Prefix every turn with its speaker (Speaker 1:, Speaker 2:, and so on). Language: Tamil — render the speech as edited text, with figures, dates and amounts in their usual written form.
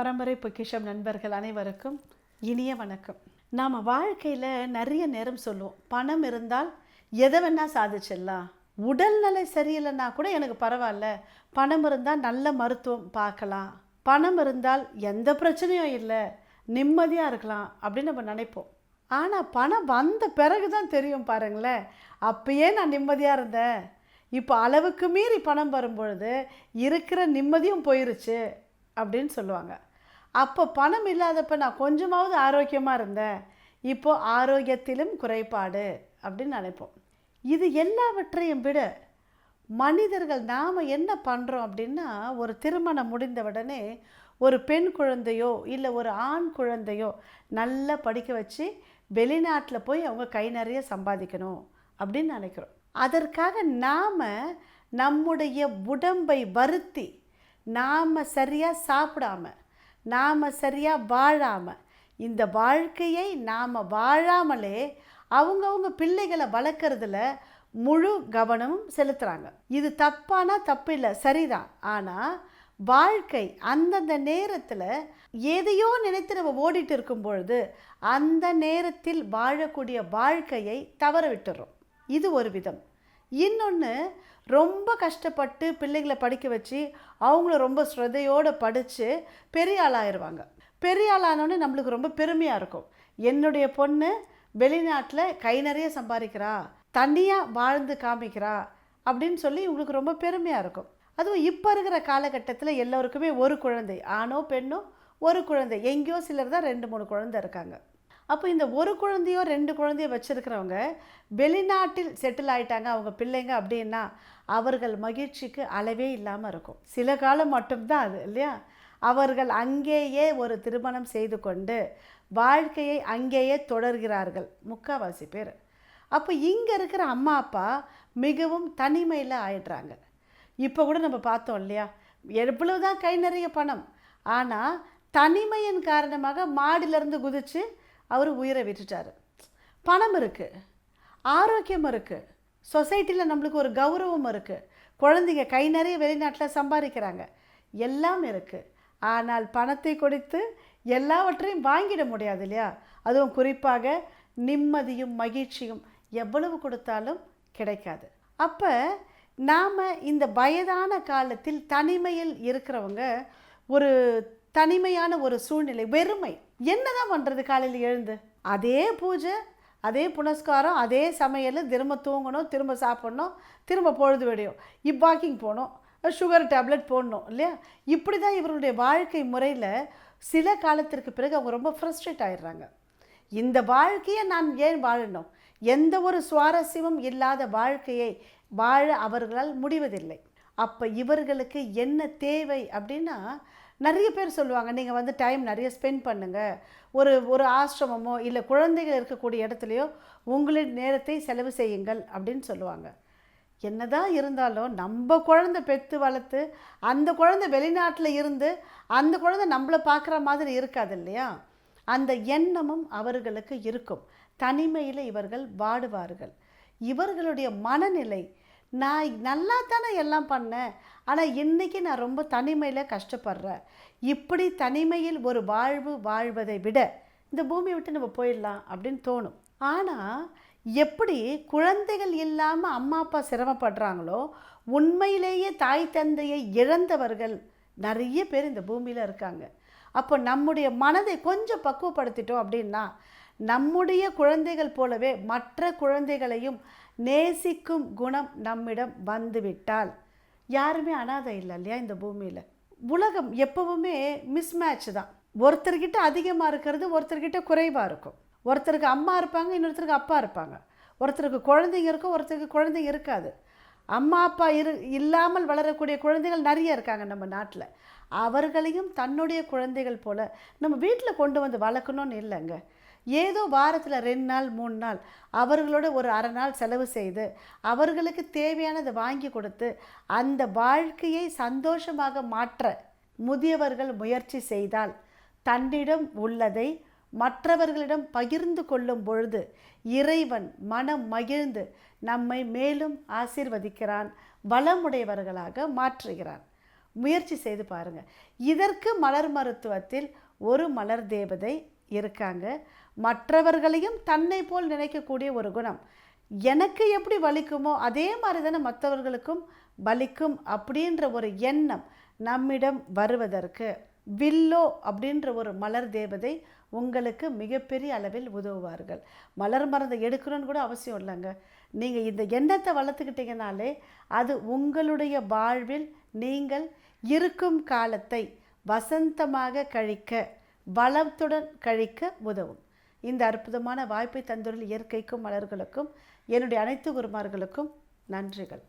Speaker 1: பரம்பரை பொக்கிஷம் நண்பர்கள் அனைவருக்கும் இனிய வணக்கம். நாம் வாழ்க்கையில் நிறைய நேரம் சொல்லுவோம், பணம் இருந்தால் எதை வேணால் சாதிச்சிடலாம், உடல்நிலை சரியில்லைன்னா கூட எனக்கு பரவாயில்ல, பணம் இருந்தால் நல்ல மருத்துவம் பார்க்கலாம், பணம் இருந்தால் எந்த பிரச்சனையும் இல்லை, நிம்மதியாக இருக்கலாம் அப்படின்னு நம்ம நினைப்போம். ஆனால் பணம் வந்த பிறகு தான் தெரியும் பாருங்களேன், அப்பயே நான் நிம்மதியாக இருந்தேன், இப்போ அளவுக்கு மீறி பணம் வரும்பொழுது இருக்கிற நிம்மதியும் போயிருச்சு அப்படின்னு சொல்லுவாங்க. அப்போ பணம் இல்லாதப்ப நான் கொஞ்சமாவது ஆரோக்கியமாக இருந்தேன், இப்போது ஆரோக்கியத்திலும் குறைபாடு அப்படின்னு நினைப்போம். இது எல்லாவற்றையும் விட மனிதர்கள் நாம் என்ன பண்ணுறோம் அப்படின்னா, ஒரு திருமணம் முடிந்தவுடனே ஒரு பெண் குழந்தையோ இல்லை ஒரு ஆண் குழந்தையோ நல்லா படிக்க வச்சு வெளிநாட்டில் போய் அவங்க கை நிறைய சம்பாதிக்கணும் அப்படின்னு நினைக்கிறோம். அதற்காக நாம் நம்முடைய உடம்பை வருத்தி, நாம் சரியாக சாப்பிடாம, நாம் சரியாக வாழாமல், இந்த வாழ்க்கையை நாம் வாழாமலே அவங்கவுங்க பிள்ளைகளை வளர்க்குறதுல முழு கவனமும் செலுத்துகிறாங்க. இது தப்பானா தப்பு இல்லை, சரிதான். ஆனால் வாழ்க்கை அந்தந்த நேரத்தில் எதையோ நினைத்து நம்ம ஓடிட்டு இருக்கும் பொழுது அந்த நேரத்தில் வாழக்கூடிய வாழ்க்கையை தவற விட்டுறோம். இது ஒரு விதம். இன்னொன்று, ரொம்ப கஷ்டப்பட்டு பிள்ளைகளை படிக்க வச்சு அவங்கள ரொம்ப ஸ்ரத்தையோடு படித்து பெரிய ஆளாயிருவாங்க. பெரிய ஆளானோடனே நம்மளுக்கு ரொம்ப பெருமையாக இருக்கும், என்னுடைய பொண்ணு வெளிநாட்டில் கை நிறைய சம்பாதிக்கிறா, தனியாக வாழ்ந்து காமிக்கிறா அப்படின்னு சொல்லி இவங்களுக்கு ரொம்ப பெருமையாக இருக்கும். அதுவும் இப்போ இருக்கிற காலகட்டத்தில் எல்லோருக்குமே ஒரு குழந்தை, ஆணோ பெண்ணோ ஒரு குழந்தை, எங்கேயோ சிலர் தான் 2-3 குழந்தை இருக்காங்க. அப்போ இந்த ஒரு குழந்தையோ 2 குழந்தையோ வச்சுருக்கிறவங்க வெளிநாட்டில் செட்டில் ஆகிட்டாங்க அவங்க பிள்ளைங்க அப்படின்னா அவர்கள் மகிழ்ச்சிக்கு அளவே இல்லாமல் இருக்கும். சில காலம் மட்டும்தான் அது இல்லையா. அவர்கள் அங்கேயே ஒரு திருமணம் செய்து கொண்டு வாழ்க்கையை அங்கேயே தொடர்கிறார்கள் முக்கால்வாசி பேர். அப்போ இங்கே இருக்கிற அம்மா அப்பா மிகவும் தனிமையில் ஆயிடுறாங்க. இப்போ கூட நம்ம பார்த்தோம் இல்லையா, எவ்வளவுதான் கை நிறைய பணம், ஆனால் தனிமையின் காரணமாக மாடியிலேருந்து குதித்து அவர் உயிரை விட்டுட்டார். பணம் இருக்குது, ஆரோக்கியம் இருக்குது, சொசைட்டியில் நம்மளுக்கு ஒரு கௌரவம் இருக்குது, குழந்தைங்க கை நிறைய வெளிநாட்டில் சம்பாதிக்கிறாங்க, எல்லாம் இருக்குது. ஆனால் பணத்தை கொடுத்து எல்லாவற்றையும் வாங்கிட முடியாது இல்லையா. அதுவும் குறிப்பாக நிம்மதியும் மகிழ்ச்சியும் எவ்வளவு கொடுத்தாலும் கிடைக்காது. அப்போ நாம் இந்த வயதான காலத்தில் தனிமையில் இருக்கிறவங்க ஒரு தனிமையான ஒரு சூழ்நிலை, வெறுமை, என்னதான் பண்ணுறது? காலையில் எழுந்து அதே பூஜை, அதே புனஸ்காரம், அதே சமையல், திரும்ப தூங்கணும், திரும்ப சாப்பிட்ணும், திரும்ப பொழுது விடியும், வாக்கிங் போகணும், சுகர் டேப்லெட் போடணும் இல்லையா. இப்படி தான் இவருடைய வாழ்க்கை முறையில் சில காலத்திற்கு பிறகு அவங்க ரொம்ப ஃப்ரஸ்ட்ரேட் ஆகிடுறாங்க. இந்த வாழ்க்கையை நான் ஏன் வாழணும், எந்த ஒரு சுவாரஸ்யமும் இல்லாத வாழ்க்கையை வாழ அவர்களால் முடிவதில்லை. அப்போ இவர்களுக்கு என்ன தேவை அப்படின்னா, நிறைய பேர் சொல்லுவாங்க, நீங்கள் டைம் நிறைய ஸ்பெண்ட் பண்ணுங்கள், ஒரு ஆசிரமமோ இல்லை குழந்தைகள் இருக்கக்கூடிய இடத்துலையோ உங்களின் நேரத்தை செலவு செய்யுங்கள் அப்படின்னு சொல்லுவாங்க. என்னதான் இருந்தாலும் நம்ம குழந்தை பெற்று வளர்த்து அந்த குழந்தை வெளிநாட்டில் இருந்து அந்த குழந்தை நம்மளை பார்க்குற மாதிரி இருக்காது இல்லையா. அந்த எண்ணமும் அவர்களுக்கு இருக்கும். தனிமையில் இவர்கள் வாடுவார்கள். இவர்களுடைய மனநிலை, நான் நல்லா தானே எல்லாம் பண்ணேன், ஆனால் இன்றைக்கி நான் ரொம்ப தனிமையில் கஷ்டப்படுறேன், இப்படி தனிமையில் ஒரு வாழ்வு வாழ்வதை விட இந்த பூமியை விட்டு நம்ம போயிடலாம் அப்படின்னு தோணும். ஆனால் எப்படி குழந்தைகள் இல்லாமல் அம்மா அப்பா சிரமப்படுறாங்களோ, உண்மையிலேயே தாய் தந்தையை இழந்தவர்கள் நிறைய பேர் இந்த பூமியில் இருக்காங்க. அப்போ நம்முடைய மனதை கொஞ்சம் பக்குவப்படுத்திட்டோம் அப்படின்னா நம்முடைய குழந்தைகள் போலவே மற்ற குழந்தைகளையும் நேசிக்கும் குணம் நம்மிடம் வந்துவிட்டால் யாருமே அனாதை இல்லை இல்லையா. இந்த பூமியில் உலகம் எப்பவுமே மிஸ்மேட்ச் தான். ஒருத்தர்கிட்ட அதிகமாக இருக்கிறது ஒருத்தர்கிட்ட குறைவாக இருக்கும். ஒருத்தருக்கு அம்மா இருப்பாங்க, இன்னொருத்தருக்கு அப்பா இருப்பாங்க. ஒருத்தருக்கு குழந்தைங்க இருக்கும், ஒருத்தருக்கு குழந்தைங்க இருக்காது. அம்மா அப்பா இல்லாமல் வளரக்கூடிய குழந்தைகள் நிறைய இருக்காங்க நம்ம நாட்டில். அவர்களையும் தன்னுடைய குழந்தைகள் போல் நம்ம வீட்டில் கொண்டு வந்து வளர்க்கணும்னு இல்லைங்க. ஏதோ வாரத்தில் 2 நாள் 3 நாள் அவர்களோட ஒரு அரை நாள் செலவு செய்து அவர்களுக்கு தேவையானதை வாங்கி கொடுத்து அந்த வாழ்க்கையை சந்தோஷமாக மாற்ற முதியவர்கள் முயற்சி செய்தால், தன்னிடம் உள்ளதை மற்றவர்களிடம் பகிர்ந்து கொள்ளும் பொழுது இறைவன் மனம் மகிழ்ந்து நம்மை மேலும் ஆசீர்வதிக்கிறான், வளமுடையவர்களாக மாற்றுகிறான். முயற்சி செய்து பாருங்கள். இதற்கு மலர் மருத்துவத்தில் ஒரு மலர் தேவதை இருக்காங்க. மற்றவர்களையும் தன்னை போல் நினைக்கக்கூடிய ஒரு குணம். எனக்கு எப்படி வலிக்குமோ அதே மாதிரி தானே மற்றவர்களுக்கும் வலிக்கும் அப்படின்ற ஒரு எண்ணம் நம்மிடம் வருவதற்கு வில்லோ அப்படின்ற ஒரு மலர் தேவதை உங்களுக்கு மிகப்பெரிய அளவில் உதவுவார்கள். மலர் மருந்தை எடுக்கணும்னு கூட அவசியம் இல்லைங்க. நீங்கள் இந்த எண்ணத்தை வளர்த்துக்கிட்டீங்கனாலே அது உங்களுடைய வாழ்வில் நீங்கள் இருக்கும் காலத்தை வசந்தமாக கழிக்க, வளத்துடன் கழிக்க உதவும். இந்த அற்புதமான வாய்ப்பை தந்துள்ள இயற்கைக்கும் மலர்களுக்கும் என்னுடைய அனைத்து குருமார்களுக்கும் நன்றிகள்.